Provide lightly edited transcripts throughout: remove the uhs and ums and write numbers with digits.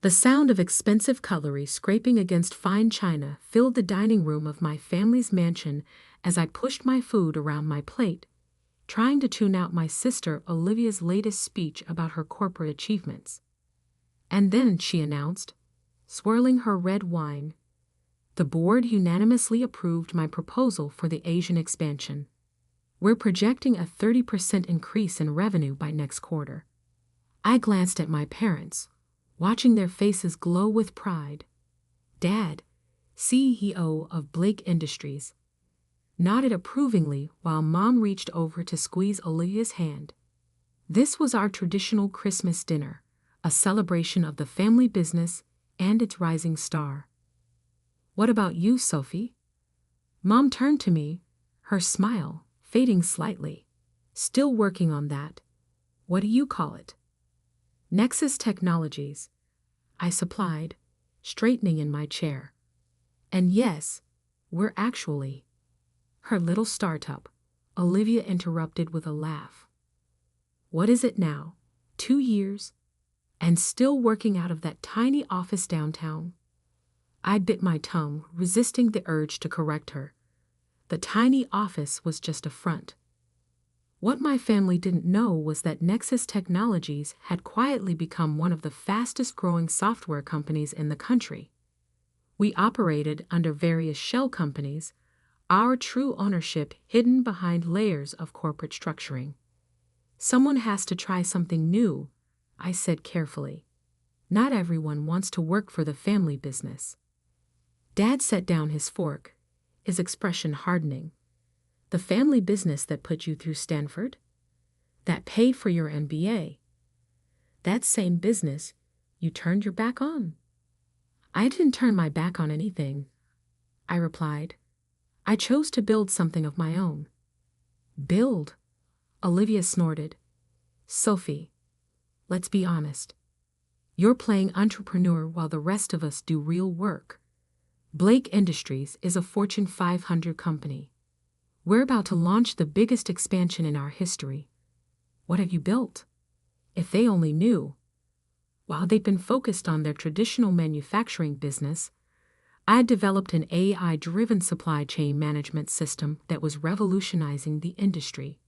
The sound of expensive cutlery scraping against fine china filled the dining room of my family's mansion as I pushed my food around my plate, trying to tune out my sister Olivia's latest speech about her corporate achievements. And then she announced, swirling her red wine, "The board unanimously approved my proposal for the Asian expansion. We're projecting a 30% increase in revenue by next quarter." I glanced at my parents, watching their faces glow with pride. Dad, CEO of Blake Industries, nodded approvingly while Mom reached over to squeeze Olivia's hand. This was our traditional Christmas dinner, a celebration of the family business and its rising star. "What about you, Sophie?" Mom turned to me, her smile fading slightly. "Still working on that. What do you call it?" "Nexus Technologies," I supplied, straightening in my chair. "And yes, we're actually—" "Her little startup," Olivia interrupted with a laugh. "What is it now? 2 years? And still working out of that tiny office downtown?" I bit my tongue, resisting the urge to correct her. The tiny office was just a front. What my family didn't know was that Nexus Technologies had quietly become one of the fastest-growing software companies in the country. We operated under various shell companies, our true ownership hidden behind layers of corporate structuring. "Someone has to try something new," I said carefully. "Not everyone wants to work for the family business." Dad set down his fork, his expression hardening. "The family business that put you through Stanford? That paid for your MBA? That same business you turned your back on?" "I didn't turn my back on anything," I replied. "I chose to build something of my own." "Build?" Olivia snorted. "Sophie, let's be honest. You're playing entrepreneur while the rest of us do real work. Blake Industries is a Fortune 500 company. We're about to launch the biggest expansion in our history. What have you built?" If they only knew. While they'd been focused on their traditional manufacturing business, I had developed an AI-driven supply chain management system that was revolutionizing the industry.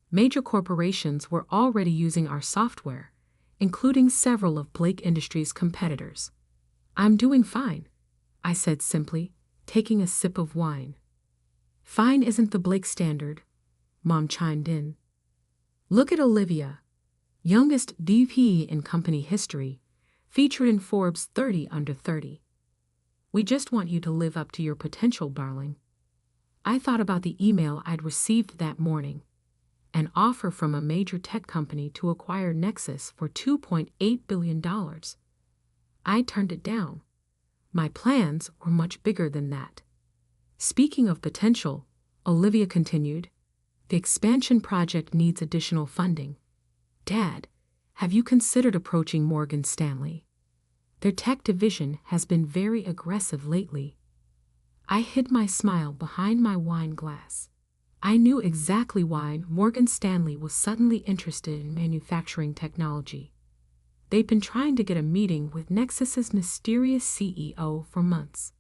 Major corporations were already using our software, including several of Blake Industries' competitors. "I'm doing fine," I said simply, taking a sip of wine. "Fine isn't the Blake standard," Mom chimed in. "Look at Olivia, youngest VP in company history, featured in Forbes 30 Under 30. We just want you to live up to your potential, darling." I thought about the email I'd received that morning, an offer from a major tech company to acquire Nexus for $2.8 billion. I turned it down. My plans were much bigger than that. "Speaking of potential," Olivia continued, "the expansion project needs additional funding. Dad, have you considered approaching Morgan Stanley? Their tech division has been very aggressive lately." I hid my smile behind my wine glass. I knew exactly why Morgan Stanley was suddenly interested in manufacturing technology. They'd been trying to get a meeting with Nexus's mysterious CEO for months.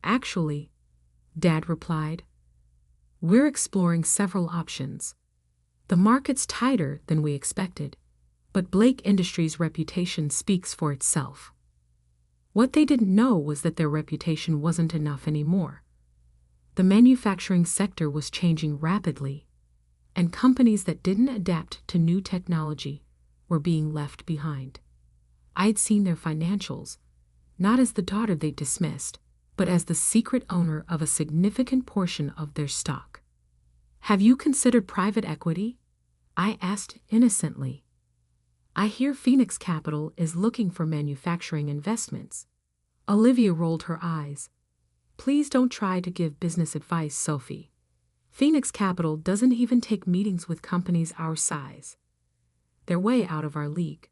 "Actually," Dad replied, "we're exploring several options. The market's tighter than we expected, but Blake Industries' reputation speaks for itself." What they didn't know was that their reputation wasn't enough anymore. The manufacturing sector was changing rapidly, and companies that didn't adapt to new technology were being left behind. I'd seen their financials, not as the daughter they dismissed, but as the secret owner of a significant portion of their stock. "Have you considered private equity?" I asked innocently. "I hear Phoenix Capital is looking for manufacturing investments." Olivia rolled her eyes. "Please don't try to give business advice, Sophie. Phoenix Capital doesn't even take meetings with companies our size. They're way out of our league."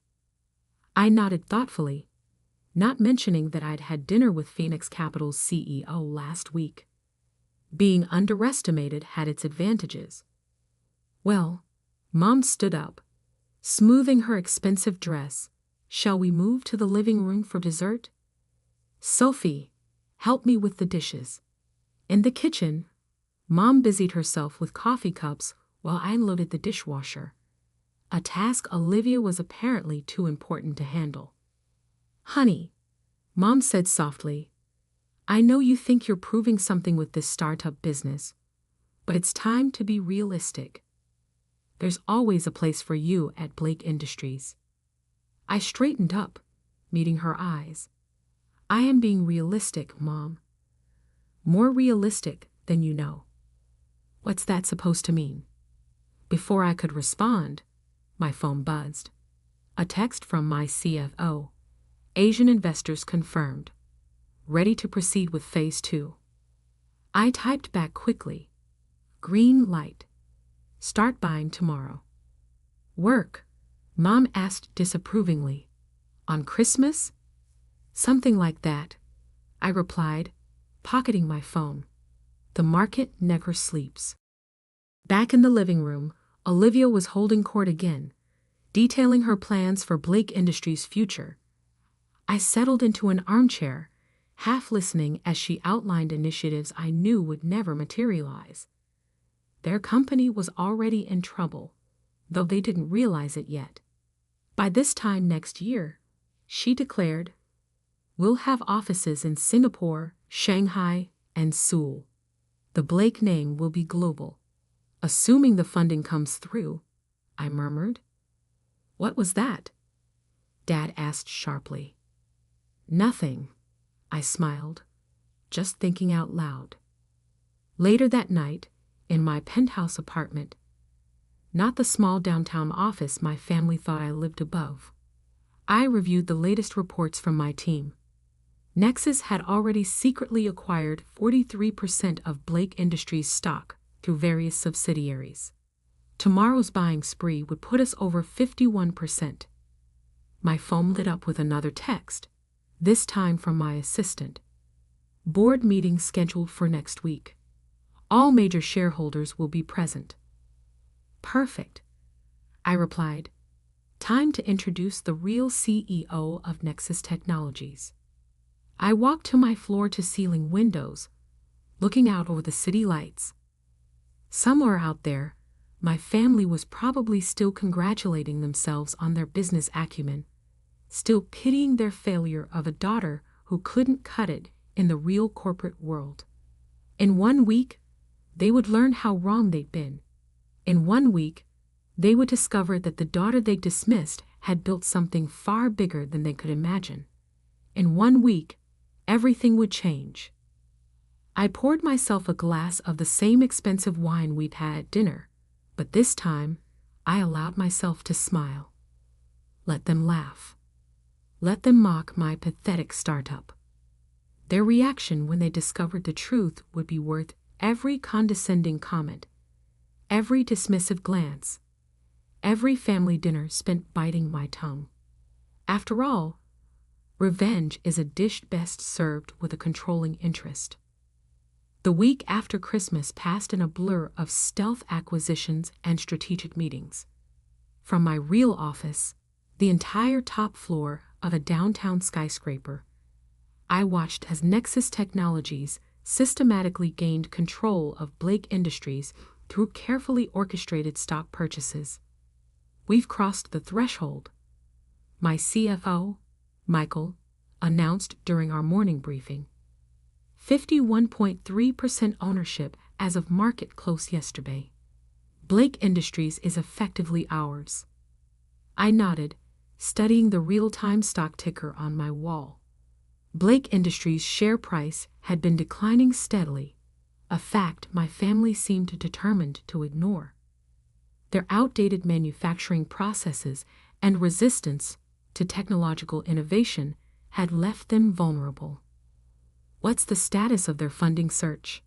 I nodded thoughtfully, not mentioning that I'd had dinner with Phoenix Capital's CEO last week. Being underestimated had its advantages. "Well," Mom stood up, smoothing her expensive dress, Shall we move to the living room for dessert? Sophie, help me with the dishes. In the kitchen, Mom busied herself with coffee cups while I loaded the dishwasher, a task Olivia was apparently too important to handle. Honey, Mom said softly, I know you think you're proving something with this startup business, but it's time to be realistic. There's always a place for you at Blake Industries. I straightened up, meeting her eyes. I am being realistic, Mom. More realistic than you know. What's that supposed to mean? Before I could respond, my phone buzzed. A text from my CFO. Asian investors confirmed. Ready to proceed with phase 2. I typed back quickly. Green light. Start buying tomorrow. Work? Mom asked disapprovingly. On Christmas? Something like that, I replied, pocketing my phone. The market never sleeps. Back in the living room, Olivia was holding court again, detailing her plans for Blake Industries' future. I settled into an armchair, half listening as she outlined initiatives I knew would never materialize. Their company was already in trouble, though they didn't realize it yet. By this time next year, she declared, we'll have offices in Singapore, Shanghai, and Seoul. The Blake name will be global. Assuming the funding comes through, I murmured. What was that? Dad asked sharply. Nothing, I smiled, just thinking out loud. Later that night, in my penthouse apartment, not the small downtown office my family thought I lived above, I reviewed the latest reports from my team. Nexus had already secretly acquired 43% of Blake Industries stock through various subsidiaries. Tomorrow's buying spree would put us over 51%. My phone lit up with another text, this time from my assistant. Board meeting scheduled for next week. All major shareholders will be present. Perfect, I replied. Time to introduce the real CEO of Nexus Technologies. I walked to my floor-to-ceiling windows, looking out over the city lights. Somewhere out there, my family was probably still congratulating themselves on their business acumen, still pitying their failure of a daughter who couldn't cut it in the real corporate world. In 1 week, they would learn how wrong they'd been. In 1 week, they would discover that the daughter they dismissed had built something far bigger than they could imagine. In 1 week, everything would change. I poured myself a glass of the same expensive wine we'd had at dinner, but this time, I allowed myself to smile. Let them laugh. Let them mock my pathetic startup. Their reaction when they discovered the truth would be worth every condescending comment, every dismissive glance, every family dinner spent biting my tongue. After all, revenge is a dish best served with a controlling interest. The week after Christmas passed in a blur of stealth acquisitions and strategic meetings. From my real office, the entire top floor of a downtown skyscraper, I watched as Nexus Technologies systematically gained control of Blake Industries through carefully orchestrated stock purchases. We've crossed the threshold, my CFO, Michael, announced during our morning briefing. 51.3% ownership as of market close yesterday. Blake Industries is effectively ours. I nodded, studying the real-time stock ticker on my wall. Blake Industries' share price had been declining steadily, a fact my family seemed determined to ignore. Their outdated manufacturing processes and resistance to technological innovation had left them vulnerable. What's the status of their funding search?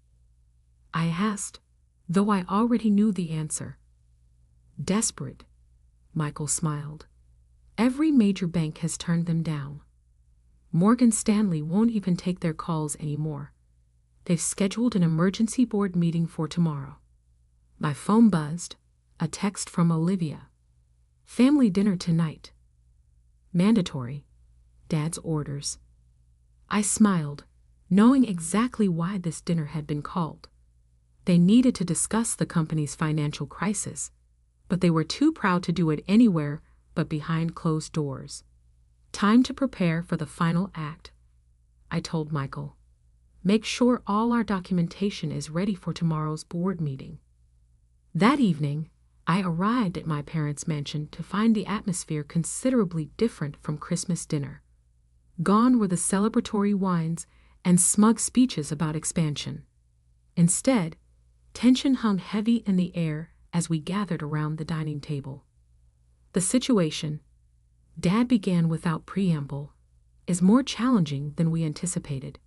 I asked, though I already knew the answer. Desperate, Michael smiled. Every major bank has turned them down. Morgan Stanley won't even take their calls anymore. They've scheduled an emergency board meeting for tomorrow. My phone buzzed, a text from Olivia. Family dinner tonight. Mandatory. Dad's orders. I smiled, knowing exactly why this dinner had been called. They needed to discuss the company's financial crisis, but they were too proud to do it anywhere but behind closed doors. Time to prepare for the final act, I told Michael. Make sure all our documentation is ready for tomorrow's board meeting. That evening, I arrived at my parents' mansion to find the atmosphere considerably different from Christmas dinner. Gone were the celebratory wines and smug speeches about expansion. Instead, tension hung heavy in the air as we gathered around the dining table. The situation, Dad began without preamble, is more challenging than we anticipated.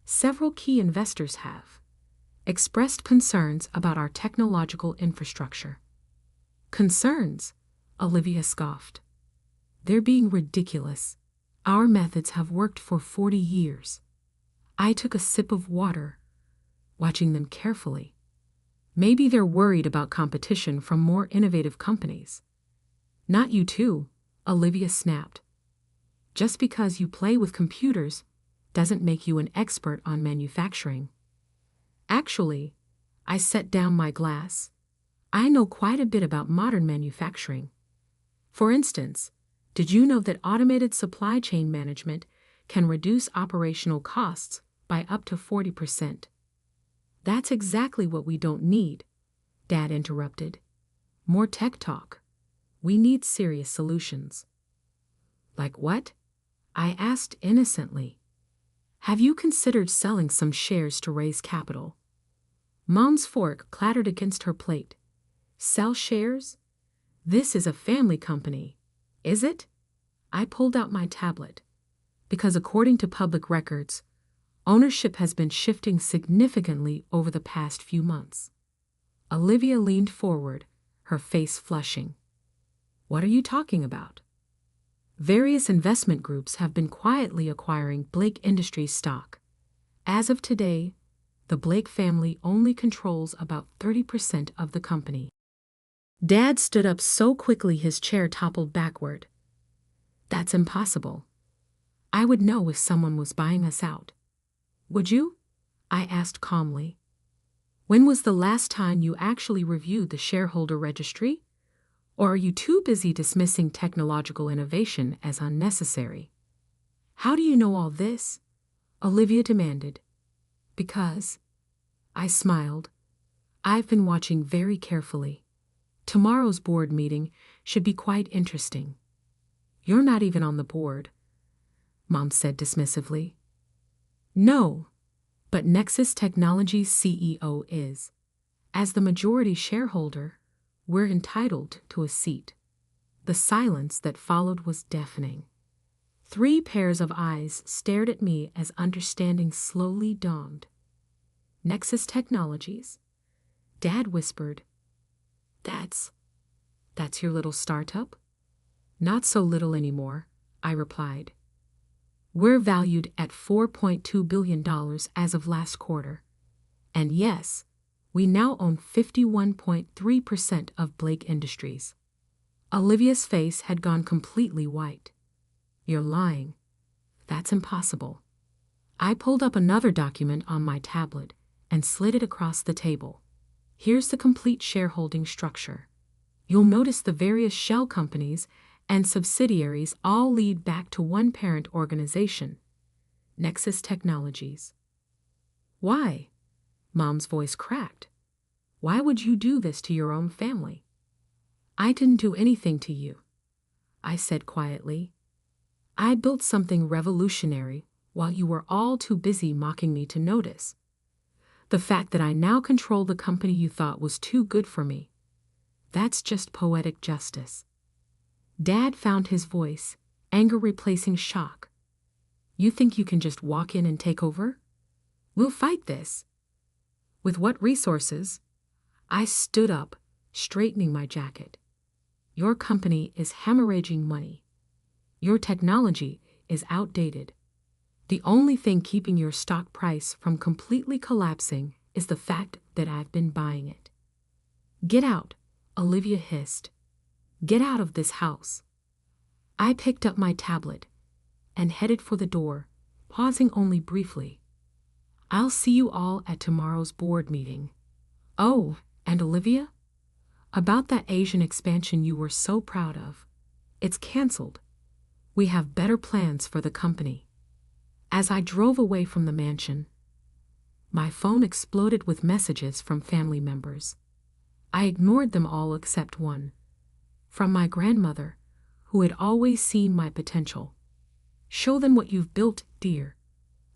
Several key investors have expressed concerns about our technological infrastructure. Concerns? Olivia scoffed. They're being ridiculous. Our methods have worked for 40 years. I took a sip of water, watching them carefully. Maybe they're worried about competition from more innovative companies. Not you too, Olivia snapped. Just because you play with computers doesn't make you an expert on manufacturing. Actually, I set down my glass. I know quite a bit about modern manufacturing. For instance, did you know that automated supply chain management can reduce operational costs by up to 40%? That's exactly what we don't need, Dad interrupted. More tech talk. We need serious solutions. Like what? I asked innocently. Have you considered selling some shares to raise capital? Mom's fork clattered against her plate. Sell shares? This is a family company, is it? I pulled out my tablet, because according to public records, ownership has been shifting significantly over the past few months. Olivia leaned forward, her face flushing. What are you talking about? Various investment groups have been quietly acquiring Blake Industries stock. As of today, the Blake family only controls about 30% of the company. Dad stood up so quickly his chair toppled backward. That's impossible. I would know if someone was buying us out. Would you? I asked calmly. When was the last time you actually reviewed the shareholder registry? Or are you too busy dismissing technological innovation as unnecessary? How do you know all this? Olivia demanded. Because, I smiled, I've been watching very carefully. Tomorrow's board meeting should be quite interesting. You're not even on the board, Mom said dismissively. No, but Nexus Technologies' CEO is. As the majority shareholder, we're entitled to a seat. The silence that followed was deafening. 3 pairs of eyes stared at me as understanding slowly dawned. Nexus Technologies? Dad whispered. That's your little startup? Not so little anymore, I replied. We're valued at $4.2 billion as of last quarter. And yes, we now own 51.3% of Blake Industries. Olivia's face had gone completely white. You're lying. That's impossible. I pulled up another document on my tablet and slid it across the table. Here's the complete shareholding structure. You'll notice the various shell companies and subsidiaries all lead back to one parent organization, Nexus Technologies. Why? Mom's voice cracked. Why would you do this to your own family? I didn't do anything to you, I said quietly. I built something revolutionary while you were all too busy mocking me to notice. The fact that I now control the company you thought was too good for me. That's just poetic justice. Dad found his voice, anger replacing shock. You think you can just walk in and take over? We'll fight this. With what resources? I stood up, straightening my jacket. Your company is hemorrhaging money. Your technology is outdated. The only thing keeping your stock price from completely collapsing is the fact that I've been buying it. Get out, Olivia hissed. Get out of this house. I picked up my tablet and headed for the door, pausing only briefly. I'll see you all at tomorrow's board meeting. Oh, and Olivia? About that Asian expansion you were so proud of. It's canceled. We have better plans for the company. As I drove away from the mansion, my phone exploded with messages from family members. I ignored them all except one. From my grandmother, who had always seen my potential. Show them what you've built, dear.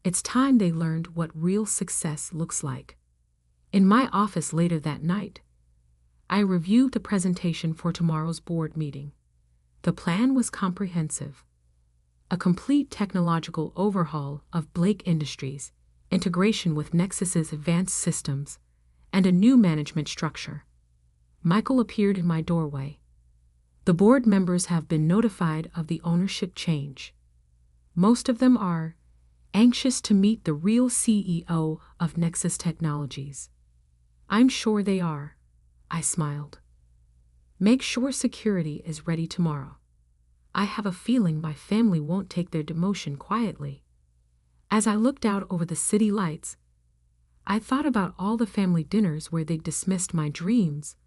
It's time they learned what real success looks like. In my office later that night, I reviewed the presentation for tomorrow's board meeting. The plan was comprehensive. A complete technological overhaul of Blake Industries, integration with Nexus's advanced systems, and a new management structure. Michael appeared in my doorway. The board members have been notified of the ownership change. Most of them are anxious to meet the real CEO of Nexus Technologies. I'm sure they are, I smiled. Make sure security is ready tomorrow. I have a feeling my family won't take their demotion quietly. As I looked out over the city lights, I thought about all the family dinners where they dismissed my dreams,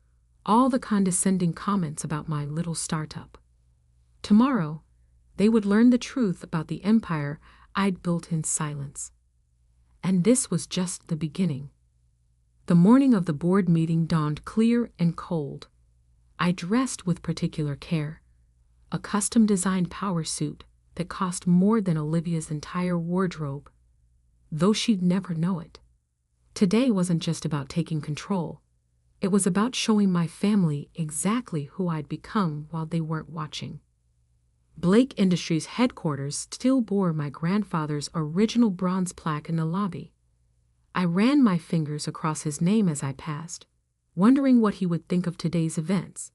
all the condescending comments about my little startup. Tomorrow, they would learn the truth about the empire I'd built in silence. And this was just the beginning. The morning of the board meeting dawned clear and cold. I dressed with particular care. A custom-designed power suit that cost more than Olivia's entire wardrobe, though she'd never know it. Today wasn't just about taking control. It was about showing my family exactly who I'd become while they weren't watching. Blake Industries headquarters still bore my grandfather's original bronze plaque in the lobby. I ran my fingers across his name as I passed, wondering what he would think of today's events.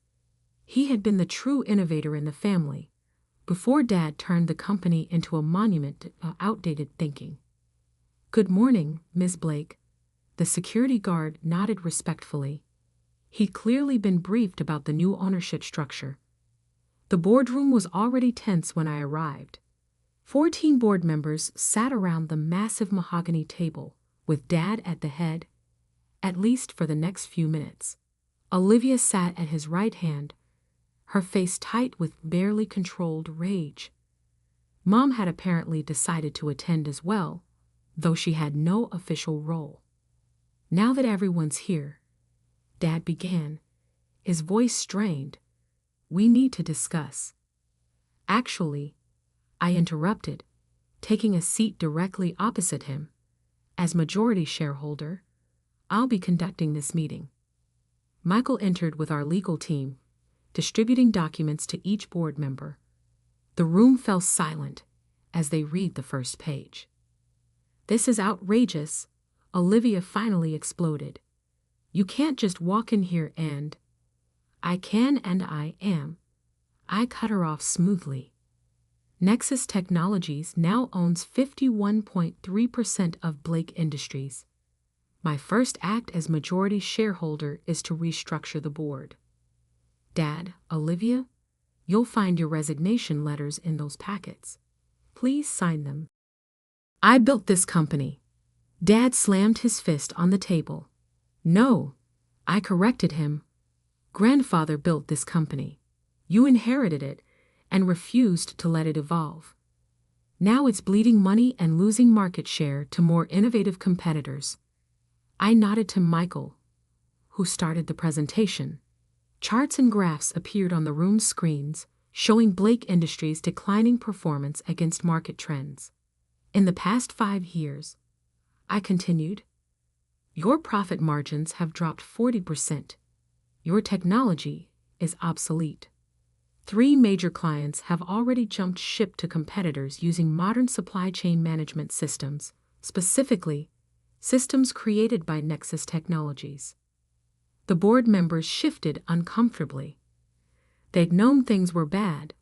He had been the true innovator in the family, before Dad turned the company into a monument to outdated thinking. Good morning, Miss Blake. The security guard nodded respectfully. He'd clearly been briefed about the new ownership structure. The boardroom was already tense when I arrived. 14 board members sat around the massive mahogany table, with Dad at the head, at least for the next few minutes. Olivia sat at his right hand, her face tight with barely controlled rage. Mom had apparently decided to attend as well, though she had no official role. Now that everyone's here, Dad began, his voice strained. We need to discuss. Actually, I interrupted, taking a seat directly opposite him. As majority shareholder, I'll be conducting this meeting. Michael entered with our legal team, distributing documents to each board member. The room fell silent as they read the first page. This is outrageous, Olivia finally exploded. You can't just walk in here and... I can and I am. I cut her off smoothly. Nexus Technologies now owns 51.3% of Blake Industries. My first act as majority shareholder is to restructure the board. Dad, Olivia, you'll find your resignation letters in those packets. Please sign them. I built this company. Dad slammed his fist on the table. No, I corrected him. Grandfather built this company. You inherited it and refused to let it evolve. Now it's bleeding money and losing market share to more innovative competitors. I nodded to Michael, who started the presentation. Charts and graphs appeared on the room's screens, showing Blake Industries' declining performance against market trends. In the past 5 years, I continued, your profit margins have dropped 40%. Your technology is obsolete. 3 major clients have already jumped ship to competitors using modern supply chain management systems, specifically systems created by Nexus Technologies. The board members shifted uncomfortably. They'd known things were bad,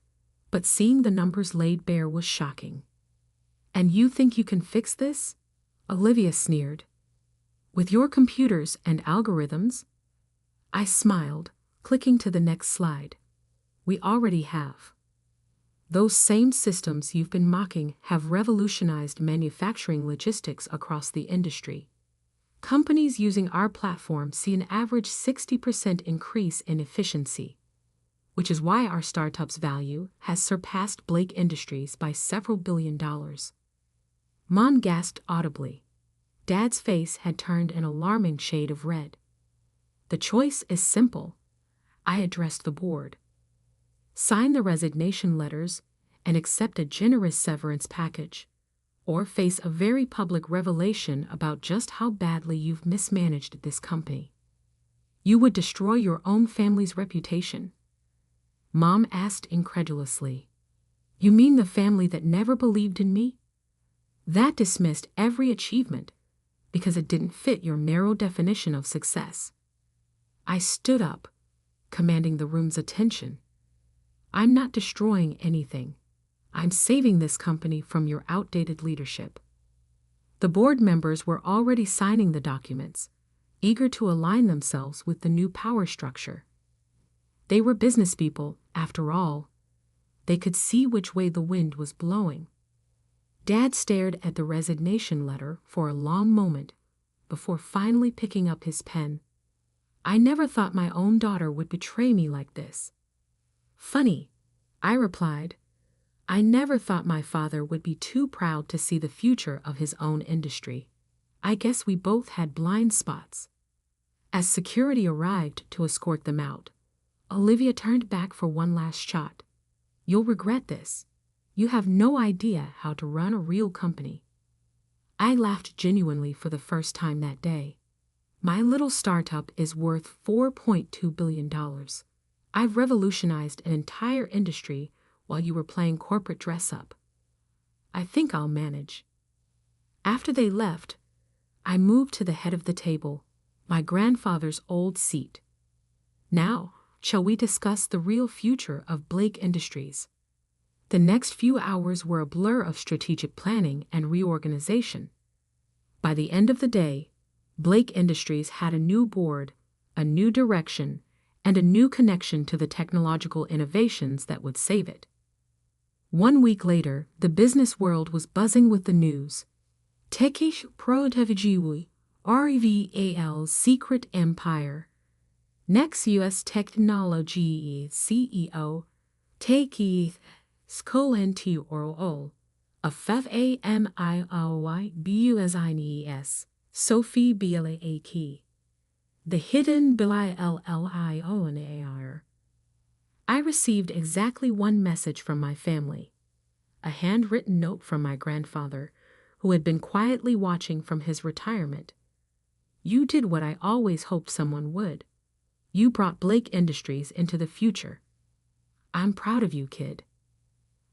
but seeing the numbers laid bare was shocking. And you think you can fix this? Olivia sneered. With your computers and algorithms? I smiled, clicking to the next slide. We already have. Those same systems you've been mocking have revolutionized manufacturing logistics across the industry. Companies using our platform see an average 60% increase in efficiency, which is why our startup's value has surpassed Blake Industries by several $billion. Mom gasped audibly. Dad's face had turned an alarming shade of red. The choice is simple, I addressed the board. Sign the resignation letters and accept a generous severance package, or face a very public revelation about just how badly you've mismanaged this company. You would destroy your own family's reputation. Mom asked incredulously. You mean the family that never believed in me? That dismissed every achievement because it didn't fit your narrow definition of success. I stood up, commanding the room's attention. I'm not destroying anything. I'm saving this company from your outdated leadership. The board members were already signing the documents, eager to align themselves with the new power structure. They were business people, after all. They could see which way the wind was blowing. Dad stared at the resignation letter for a long moment before finally picking up his pen. I never thought my own daughter would betray me like this. Funny, I replied. I never thought my father would be too proud to see the future of his own industry. I guess we both had blind spots. As security arrived to escort them out, Olivia turned back for one last shot. You'll regret this. You have no idea how to run a real company. I laughed genuinely for the first time that day. My little startup is worth $4.2 billion. I've revolutionized an entire industry while you were playing corporate dress-up. I think I'll manage. After they left, I moved to the head of the table, my grandfather's old seat. Now, shall we discuss the real future of Blake Industries? The next few hours were a blur of strategic planning and reorganization. By the end of the day, Blake Industries had a new board, a new direction, and a new connection to the technological innovations that would save it. 1 week later, the business world was buzzing with the news. Techish Prohibited Reval Secret Empire. Next U.S. Technology CEO, Techish Skolentiorol, a FAMIOYBUSINES, Sophie Bialaki. The hidden Bilionair. I received exactly one message from my family, a handwritten note from my grandfather, who had been quietly watching from his retirement. You did what I always hoped someone would. You brought Blake Industries into the future. I'm proud of you, kid.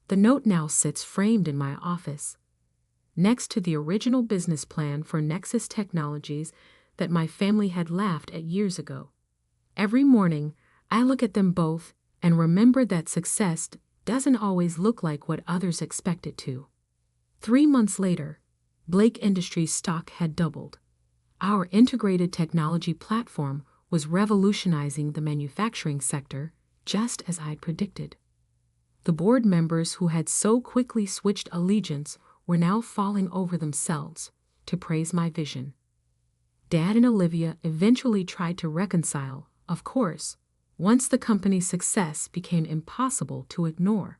The note now sits framed in my office, next to the original business plan for Nexus Technologies that my family had laughed at years ago. Every morning, I look at them both and remember that success doesn't always look like what others expect it to. 3 months later, Blake Industries' stock had doubled. Our integrated technology platform was revolutionizing the manufacturing sector, just as I'd predicted. The board members who had so quickly switched allegiance were now falling over themselves to praise my vision. Dad and Olivia eventually tried to reconcile, of course, once the company's success became impossible to ignore.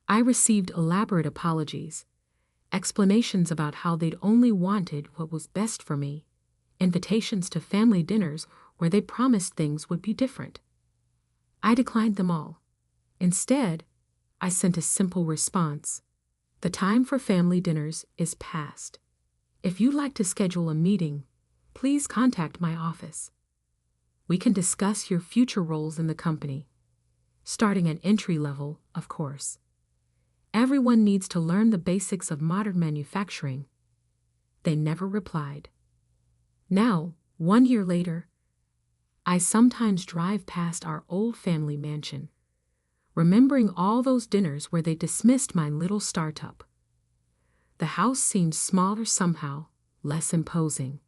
I received elaborate apologies, explanations about how they'd only wanted what was best for me, invitations to family dinners where they promised things would be different. I declined them all. Instead, I sent a simple response. The time for family dinners is past. If you'd like to schedule a meeting, please contact my office. We can discuss your future roles in the company, starting at entry level, of course. Everyone needs to learn the basics of modern manufacturing. They never replied. Now, 1 year later, I sometimes drive past our old family mansion, remembering all those dinners where they dismissed my little startup. The house seemed smaller somehow, less imposing.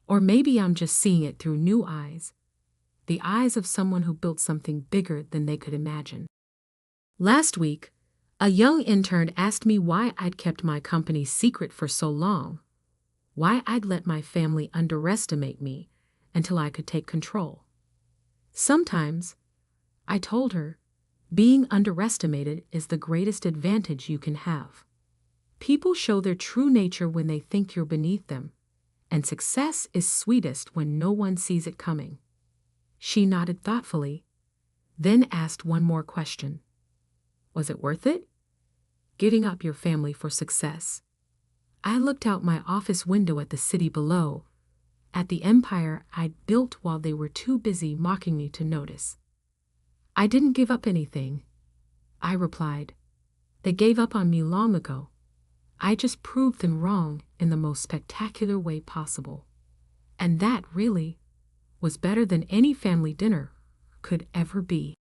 Or maybe I'm just seeing it through new eyes, the eyes of someone who built something bigger than they could imagine. Last week, A young intern asked me why I'd kept my company secret for so long, why I'd let my family underestimate me until I could take control. Sometimes, I told her, being underestimated is the greatest advantage you can have. People show their true nature when they think you're beneath them, and success is sweetest when no one sees it coming. She nodded thoughtfully, then asked one more question. Was it worth it? Giving up your family for success. I looked out my office window at the city below, at the empire I'd built while they were too busy mocking me to notice. I didn't give up anything, I replied. They gave up on me long ago. I just proved them wrong in the most spectacular way possible. And that, really, was better than any family dinner could ever be.